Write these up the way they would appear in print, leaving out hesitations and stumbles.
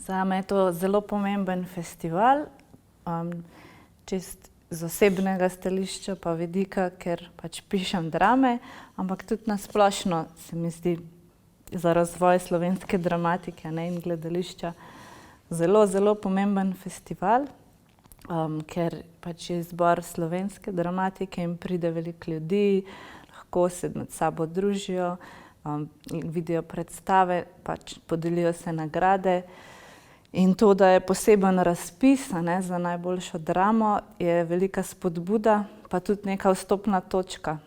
Zame je to zelo pomemben festival, čist z osebnega stališča pa vidika, ker pač pišem drame, ampak tudi na splošno se mi zdi za razvoj slovenske dramatike, in gledališča zelo, zelo pomemben festival, ker pač je izbor slovenske dramatike in pride veliko ljudi, lahko se med sabo družijo, vidijo predstave, pač podelijo se nagrade. In to, da je poseben razpis za najboljšo dramo, je velika spodbuda, pa tudi neka vstopna točka.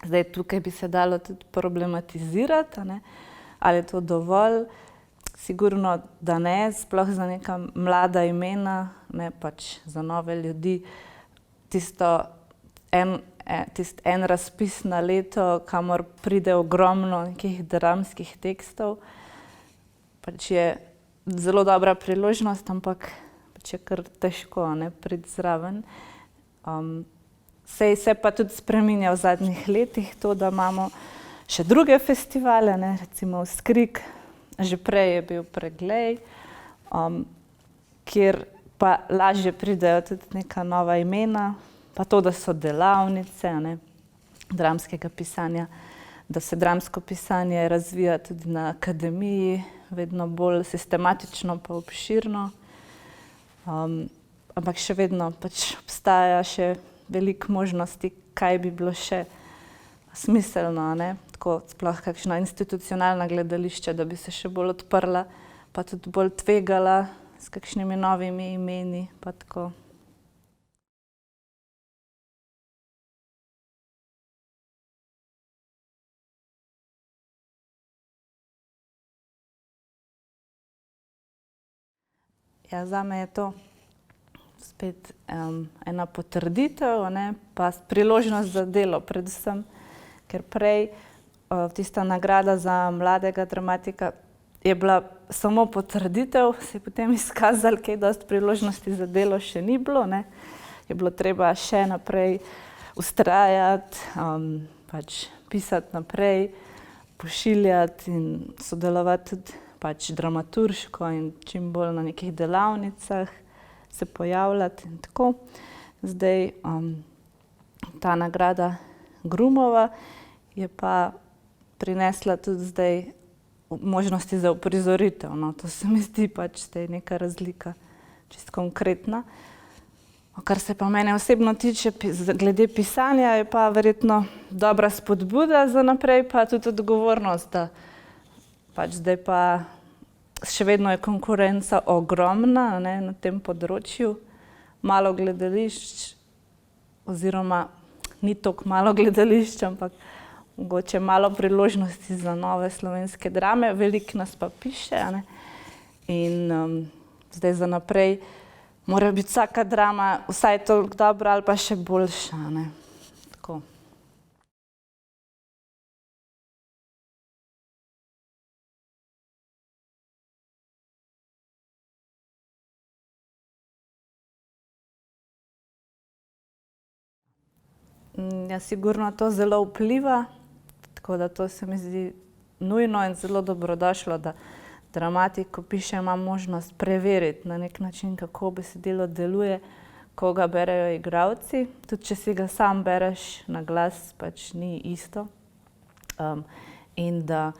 Zdaj, tukaj bi se dalo tudi problematizirati, ali je to dovolj. Sigurno, da ne, sploh za neka mlada imena, pač za nove ljudi. Tisto en razpis na leto, kamor pride ogromno nekih dramskih tekstov, pač je zelo dobra priložnost, ampak pač je kar težko priti zraven. Se pa tudi spreminja v zadnjih letih to, da imamo še druge festivale, recimo Skrik, že prej je bil Preglej, kjer pa lažje pridejo tudi neka nova imena, pa to, da so delavnice dramskega pisanja, da se dramsko pisanje razvija tudi na akademiji, vedno bolj sistematično pa obširno. Ampak še vedno pač obstaja še veliko možnosti, kaj bi bilo še smiselno, tako sploh kakšna institucionalna gledališča, da bi se še bolj odprla, pa tudi bolj tvegala s kakšnimi novimi imeni, pa tako. Ja, zame je to spet ena potrditev, pa priložnost za delo predvsem, ker prej tista nagrada za mladega dramatika je bila samo potrditev, se je potem izkazalo, kaj dosti priložnosti za delo še ni bilo, je bilo treba še naprej vztrajati, pač pisati naprej, pošiljati in sodelovati tudi pač dramaturško in čim bolj na nekih delavnicah se pojavljati in tako. Zdaj, ta nagrada Grumova je pa prinesla tudi zdaj možnosti za uprizoritev, to se mi zdi pač zdaj neka razlika, čisto konkretna. Kar se pa mene osebno tiče, glede pisanja, je pa verjetno dobra spodbuda za naprej, pa tudi odgovornost, da pač zdaj pa še vedno je konkurenca ogromna na tem področju, malo gledališč oziroma ni toliko malo gledališč, ampak mogoče malo priložnosti za nove slovenske drame, veliko nas pa piše, in zdaj za naprej mora biti vsaka drama vsaj toliko dobra ali pa še boljša, tako. Ja, sigurno to zelo vpliva, tako da to se mi zdi nujno in zelo dobrodošlo, da dramatik, ko piše, ima možnost preveriti na neki način, kako besedilo deluje, ko ga berejo igralci. Tudi če si ga sam bereš na glas, pač ni isto. In da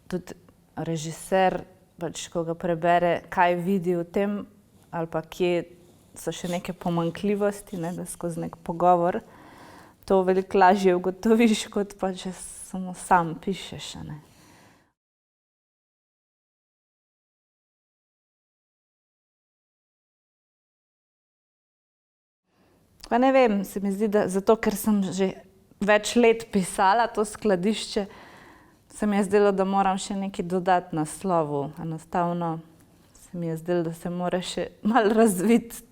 tudi režiser, pač ko ga prebere, kaj vidi v tem ali pa kje so še neke pomanjkljivosti, da skozi nek pogovor to veliko lažje ugotoviš, kot pa če samo sam pišeš. Pa ne vem, se mi zdi, da zato, ker sem že več let pisala to skladišče, se mi je zdelo, da moram še nekaj dodati naslovu. Enostavno se mi je zdelo, da se mora še malo razviti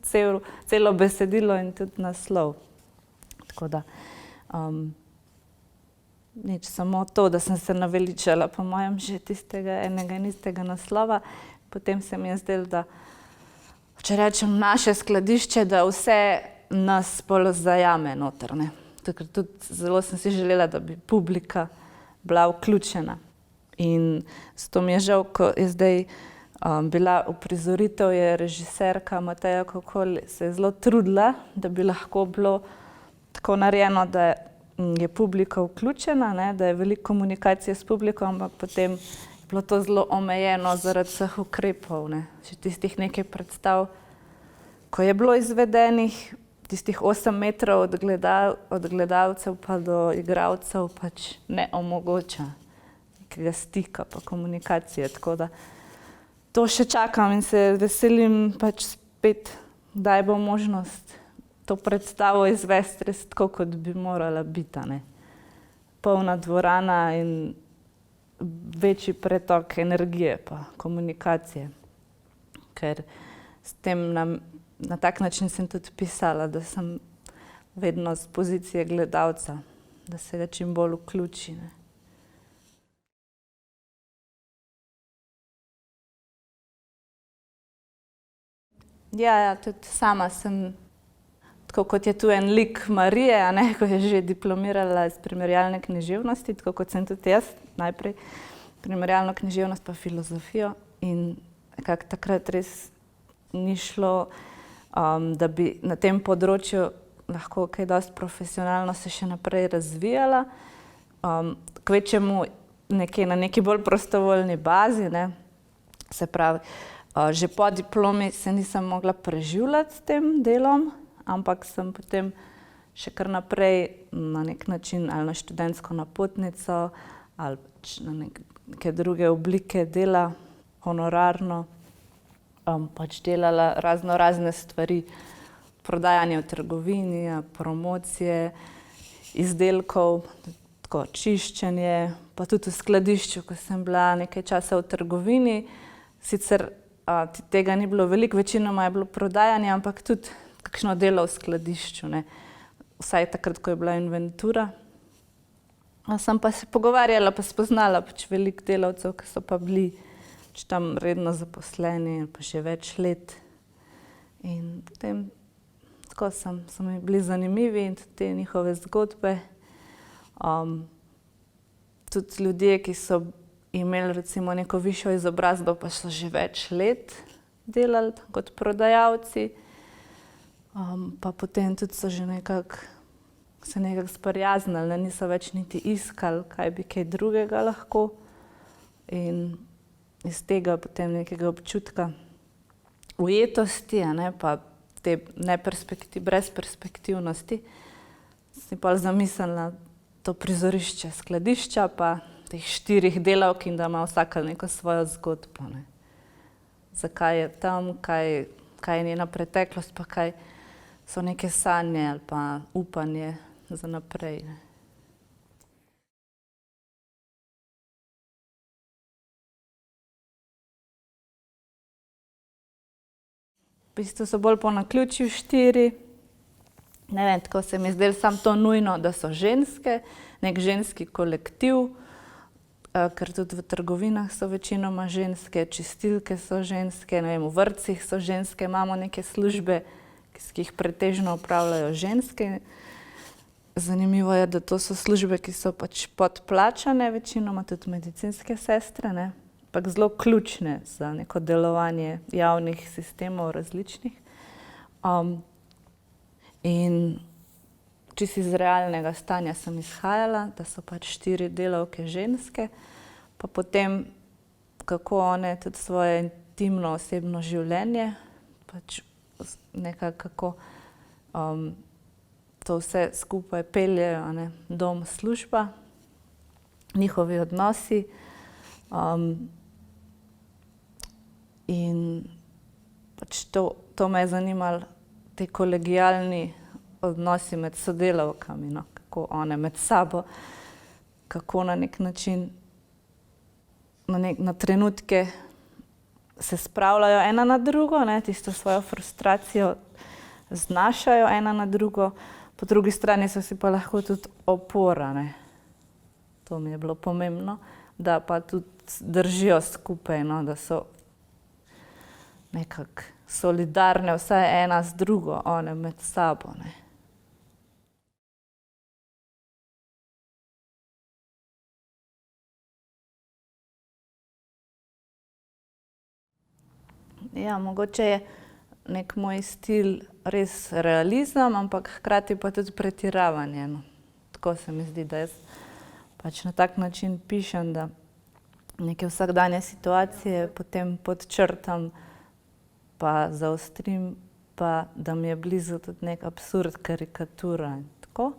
celo besedilo in tudi naslov. Tako da, nič, samo to, da sem se naveličala po mojem že tistega enega in istega naslova. Potem se mi je zdelo, da, če rečem naše skladišče, da vse nas bolj zajame noter. Takrat tudi zelo sem si želela, da bi publika bila vključena. In zato mi je žal, ko je zdaj bila uprizoritev, je režiserka Mateja Kokol se je zelo trudila, da bi lahko bilo tako narejeno, da je publika vključena, ne, da je veliko komunikacije s publiko, ampak potem je bilo to zelo omejeno zaradi vseh ukrepov, ne. Še tistih nekaj predstav, ko je bilo izvedenih, tistih 8 metrov od gledalcev pa do igralcev pač ne omogoča nekega stika pa komunikacije, tako da to še čakam in se veselim pač spet, kdaj bo možnost to predstavo izvesti res tako, kot bi morala biti, a ne. Polna dvorana in večji pretok energije pa komunikacije. Ker s tem na tak način sem tudi pisala, da sem vedno z pozicije gledalca, da se ga čim bolj vključi, ne. Ja, tudi sama sem, tako kot je tu en lik Marije, a ne, ko je že diplomirala iz primerjalne književnosti, tako kot sem tudi jaz najprej primerjalno književnost pa filozofijo in nekako takrat res ni šlo, da bi na tem področju lahko kaj dosti profesionalno se še naprej razvijala. Kvečjemu nekje na neki bolj prostovoljni bazi, ne, se pravi, že po diplomi se nisem mogla preživljati s tem delom, ampak sem potem še kar naprej na neki način ali na študentsko napotnico ali pač na neke druge oblike dela, honorarno, pač delala razne stvari, prodajanje v trgovini, promocije izdelkov, tako čiščenje, pa tudi v skladišču, ko sem bila nekaj časa v trgovini, sicer tega ni bilo veliko, večinoma je bilo prodajanje, ampak tudi kakšno delo v skladišču, ne. Vsaj takrat, ko je bila inventura. Sem pa se pogovarjala pa spoznala pač veliko delavcev, ki so pa bili pač tam redno zaposleni pa že več let. In potem tako so mi bili zanimivi in tudi te njihove zgodbe. Tudi ljudje, ki so imeli recimo neko višjo izobrazbo, pa so že več let delali kot prodajalci. Pa potem tudi so že se nekako sprijaznili, ne, niso več niti iskali, kaj bi kaj drugega lahko. In iz tega potem nekega občutka ujetosti, a ne, pa te brezperspektivnosti, sem si pol zamislila to prizorišče skladišča pa teh 4 delavk in da ima vsaka neko svojo zgodbo, ne. Zakaj je tam, kaj je njena preteklost, pa kaj so neke sanje ali pa upanje za naprej, ne. V bistvu so bolj po naključju 4. Ne vem, tako se mi je zdelo samo to nujno, da so ženske, neki ženski kolektiv, ker tudi v trgovinah so večinoma ženske, čistilke so ženske, ne vem, v vrtcih so ženske, imamo neke službe, ki jih pretežno opravljajo ženske. Zanimivo je, da to so službe, ki so pač podplačane, večinoma tudi medicinske sestre, ne, ampak zelo ključne za neko delovanje javnih sistemov različnih. In čisto iz realnega stanja sem izhajala, da so pač 4 delavke ženske, pa potem kako one tudi svoje intimno osebno življenje, pač nekako kako to vse skupaj peljejo, a ne, dom, služba, njihovi odnosi. In pač to me je zanimalo, ti kolegialni odnosi med sodelavkami, no, kako one med sabo, kako na neki način na trenutke se spravljajo ena na drugo, ne, tisto svojo frustracijo znašajo ena na drugo, po drugi strani so si pa lahko tudi opora, ne. To mi je bilo pomembno, da pa tudi držijo skupaj, no, da so nekako solidarne vsaj ena z drugo, one med sabo, ne. Ja, mogoče je nek moj stil res realizem, ampak hkrati pa tudi pretiravanje, no. Tako se mi zdi, da jaz pač na tak način pišem, da neke vsakdanje situacije potem podčrtam pa zaostrim, pa da mi je blizu tudi nek absurd, karikatura in tako.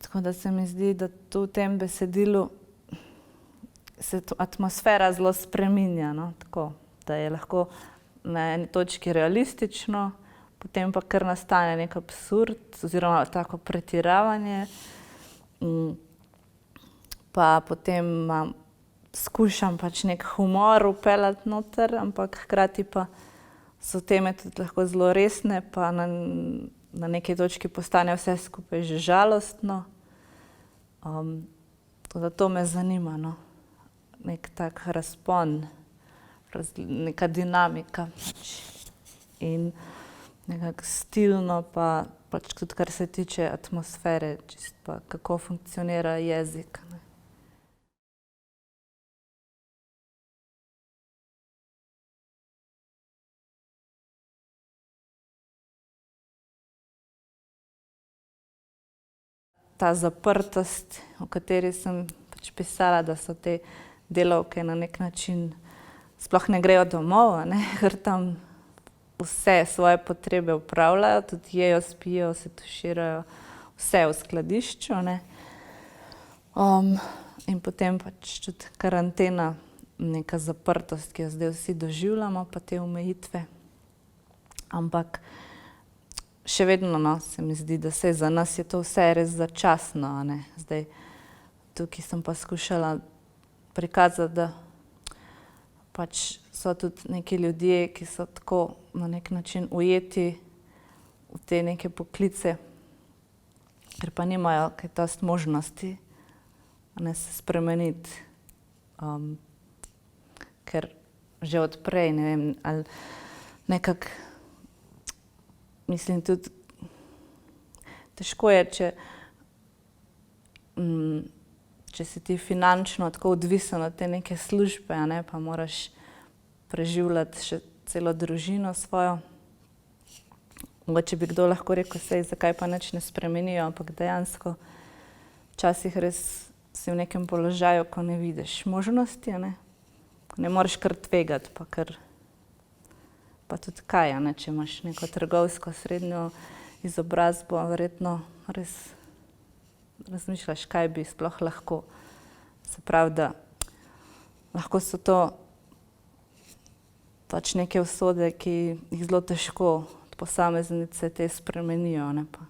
Tako da se mi zdi, da tu v tem besedilu se atmosfera zelo spreminja, no, tako, da je lahko na eni točki realistično, potem pa kar nastane nek absurd oziroma tako pretiravanje, pa potem skušam pač nek humor vpeljati noter, ampak hkrati pa so teme tudi lahko zelo resne, pa na neki točki postane vse skupaj že žalostno. Tako da to me zanima, no. Nek tak razpon, neka dinamika pač. In nekako stilno pa pač tudi kar se tiče atmosfere, čisto pa kako funkcionira jezik, ne. Ta zaprtost, o kateri sem pač pisala, da so te delavke na nek način sploh ne grejo domov, a ne, ker tam vse svoje potrebe opravljajo, tudi jejo, spijo, se tuširajo, vse v skladišču, ne. In potem pač tudi karantena, neka zaprtost, ki jo zdaj vsi doživljamo, pa te omejitve. Ampak še vedno, no, se mi zdi, da saj za nas je to vse res začasno, a ne. Zdaj, tukaj sem pa skušala prikazati, da pač so tudi neki ljudje, ki so tako na nek način ujeti v te neke poklice, ker pa nimajo kaj dosti možnosti, a ne, se spremeniti. Ker že od prej, ne vem, ali nekako mislim tudi, težko je, če si ti finančno tako odvisen od te neke službe, a ne, pa moraš preživljati še celo družino svojo. Mogoče bi kdo lahko rekel, saj zakaj pa nič ne spremenijo, ampak dejansko včasih res si v nekem položaju, ko ne vidiš možnosti, a ne. Ko ne moreš kar tvegati, pa tudi kaj, a ne, če imaš neko trgovsko srednjo izobrazbo, verjetno res razmišljaš, kaj bi sploh lahko. Se pravi, da lahko so to pač neke usode, ki jih zelo težko posameznice te spremenijo, ne, pa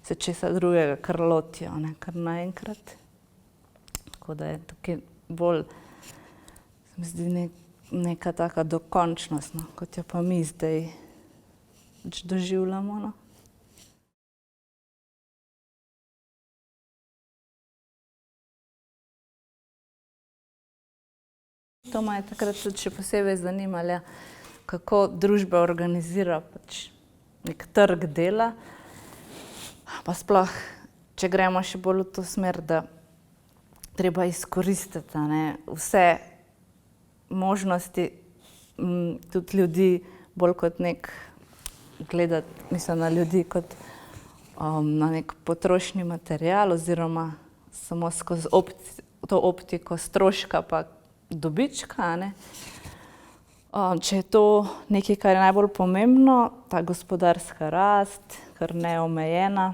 se česa drugega kar lotijo, ne, kar naenkrat. Tako da je tukaj bolj, se mi zdi, neka taka dokončnost, no, kot jo pa mi zdaj doživljamo, no. To me je takrat tudi še posebej zanimalo, kako družba organizira pač nek trg dela, pa sploh, če gremo še bolj v to smer, da treba izkoristiti, a ne, vse možnosti, tudi ljudi, bolj kot gledati, mislim, na ljudi kot na nek potrošni material oziroma samo skozi to optiko stroška pa dobička, a ne. Če je to nekaj, kar je najbolj pomembno, ta gospodarska rast, kar neomejena,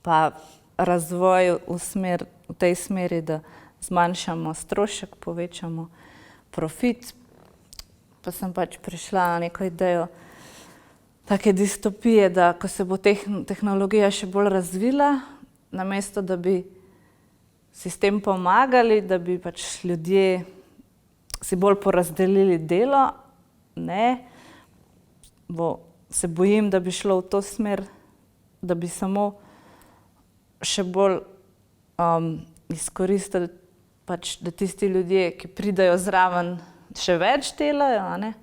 pa razvoj v tej smeri, da zmanjšamo strošek, povečamo profit, pa sem pač prišla na neko idejo take distopije, da ko se bo tehnologija še bolj razvila, namesto da bi si s tem pomagali, da bi pač ljudje si bolj porazdelili delo, ne, se bojim, da bi šlo v to smer, da bi samo še bolj izkoristili pač, da tisti ljudje, ki pridejo zraven, še več delajo, a ne,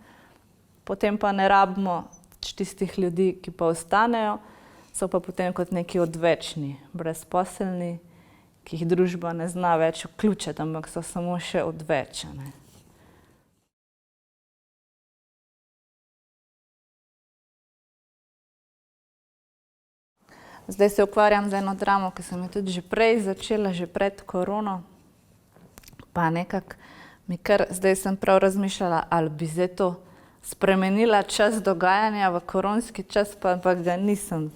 potem pa ne rabimo tistih ljudi, ki pa ostanejo, so pa potem kot neki odvečni, brezposelni, ki jih družba ne zna več vključiti, ampak so samo še odveč, a ne. Zdaj se ukvarjam z eno dramo, ki sem jo tudi že prej začela, že pred korono. Pa nekako zdaj sem prav razmišljala, ali bi zdaj to spremenila čas dogajanja v koronski čas, pa ga nisem.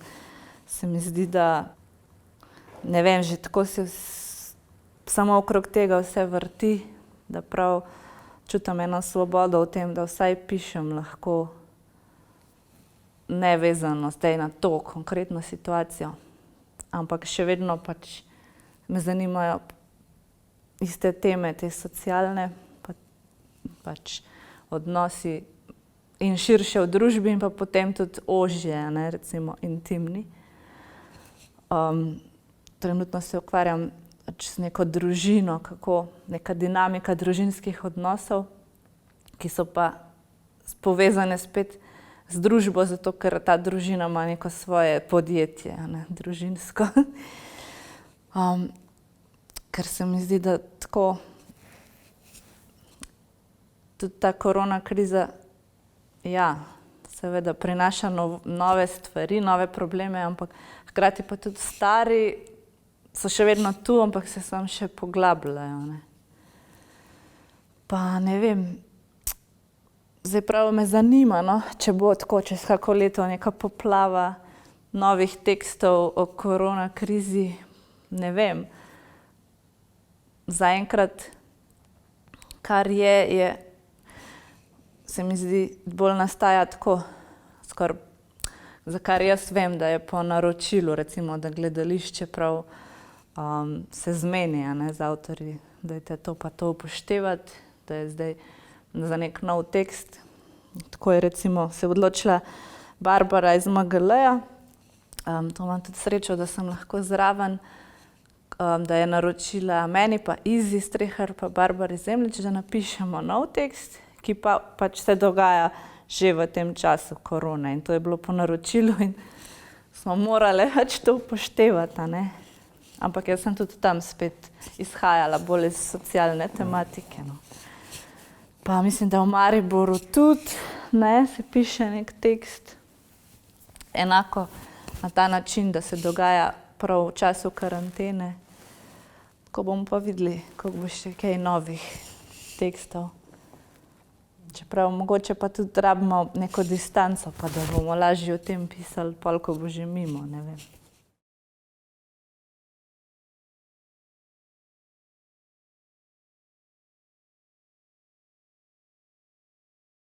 Se mi zdi, da ne vem, že tako se samo okrog tega vse vrti, da prav čutim eno svobodo v tem, da vsaj pišem lahko nevezano zdaj na to konkretno situacijo. Ampak še vedno pač me zanimajo iste teme, te socialne, pač odnosi in širše v družbi in pa potem tudi ožje, ne, recimo intimni. Trenutno se ukvarjam pač z neko družino, neka dinamika družinskih odnosov, ki so pa povezane spet z družbo, zato ker ta družina ima neko svoje podjetje, ne, družinsko. Ker se mi zdi, da tako tudi ta korona kriza, ja, seveda prinaša nove stvari, nove probleme, ampak hkrati pa tudi stari so še vedno tu, ampak se samo še poglabljajo, ne. Pa ne vem, zdaj prav me zanima, no, če bo tako čez kako leto neka poplava novih tekstov o korona krizi, ne vem. Zaenkrat, kar je, se mi zdi, bolj nastaja tako, skoraj, za kar jaz vem, da je po naročilu, recimo, da gledališče prav se zmeni, a ne, z avtorji, dajte to pa to upoštevati, da je zdaj za nek nov tekst. Tako je recimo se odločila Barbara iz MGL-ja. To imam tudi srečo, da sem lahko zraven, da je naročila meni pa Izi Strehar pa Barbari Zemljič, da napišemo nov tekst, ki pa pač se dogaja že v tem času korone. In to je bilo po naročilu in smo morali pač to upoštevati, a ne. Ampak jaz sem tudi tam spet izhajala bolj iz socialne tematike, no. Pa mislim, da v Mariboru tudi, ne, se piše nek tekst. Enako na ta način, da se dogaja prav v času karantene. Ko bomo pa videli, koliko bo še kaj novih tekstov. Čeprav mogoče pa tudi rabimo neko distanco, pa da bomo lažje o tem pisali, pol ko bo že mimo, ne vem.